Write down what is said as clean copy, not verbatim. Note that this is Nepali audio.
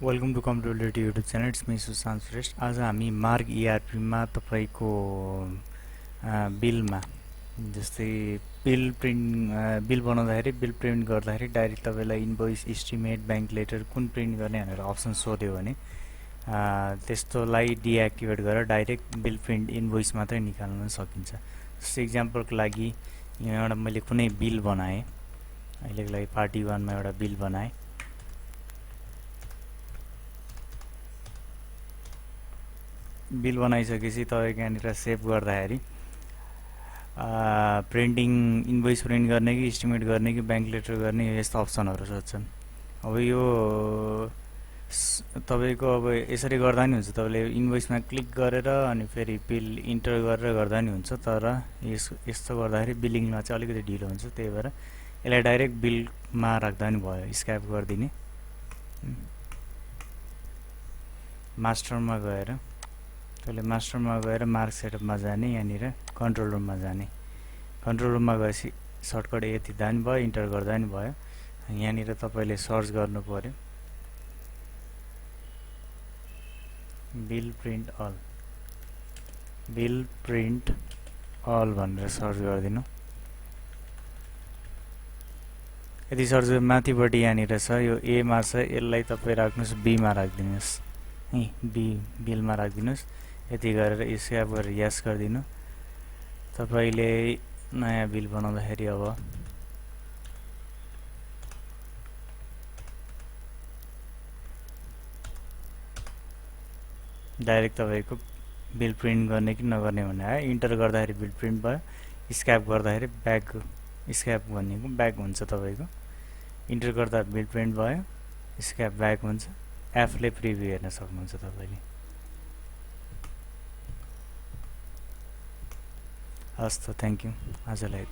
Welcome to computer YouTube channel, it's me Sushant Shrestha. आज हामी मार्ग इआरपीमा तपाईको बिलमा जस्तै बिल बनाउँदाखेरि बिल प्रिन्ट गर्दाखेरि डाइरेक्ट तपाईलाई इन्भोइस, एस्टिमेट, ब्याङ्क लेटर कुन प्रिन्ट गर्ने भनेर अप्सन सोध्यो भने त्यस्तोलाई डिएक्टिभेट गरेर डाइरेक्ट बिल प्रिन्ट इन्भोइस मात्रै निकाल्न सकिन्छ। जस्तै इक्जाम्पलको लागि यहाँ एउटा मैले कुनै बिल बनाएँ, अहिलेको लागि पार्टी 1 मा एउटा बिल बनाएँ। बिल बनाइसकेपछि तपाईको यहाँनिर सेभ गर्दाखेरि प्रिन्टिङ इन्भोइस प्रिन्ट गर्ने कि एस्टिमेट गर्ने कि ब्याङ्क लेटर गर्ने यस्तो अप्सनहरू सोध्छन्। अब यो तपाईको अब यसरी गर्दा नि हुन्छ, तपाईले इन्भोइसमा क्लिक गरेर अनि फेरि बिल इन्टर गरेर गर्दा नि हुन्छ, तर यस्तो गर्दाखेरि बिलिङमा चाहिँ अलिकति ढिलो हुन्छ। त्यही भएर यसलाई डाइरेक्ट बिलमा राख्दा नि भयो, स्क्याप गरिदिने। मास्टरमा गएर मार्क सेटअपमा जाने, यहाँनिर कन्ट्रोल रुममा जाने। कन्ट्रोल रुममा गएपछि सर्टकट यति दानी भयो, इन्टर गर्दा नि भयो। यहाँनिर तपाईले सर्च गर्नु पर्यो बिल प्रिन्ट अल भनेर सर्च गरिदिनु। यदि सर्च माथिपट्टि यहाँनिर छ, यो ए मा छ, यसलाई तपाई राख्नुस् बी मा राखिदिनुस् है, बिलमा राखिदिनुस्। यति गरेर स्क्याप गरेर यस गरिदिनु। तपाईले नयाँ बिल बनाउँदाखेरि अब डाइरेक्ट तपाईको बिल प्रिन्ट गर्ने कि नगर्ने भन्ने आयो। इन्टर गर्दाखेरि बिल प्रिन्ट भयो, स्क्याप गर्दाखेरि स्क्याप भनेको ब्याक हुन्छ तपाईको। इन्टर गर्दा बिल प्रिन्ट भयो, स्क्याप ब्याक हुन्छ। एफले प्रिभ्यू हेर्न सक्नुहुन्छ तपाईले। हस् त, थ्यांक यू। आजलाई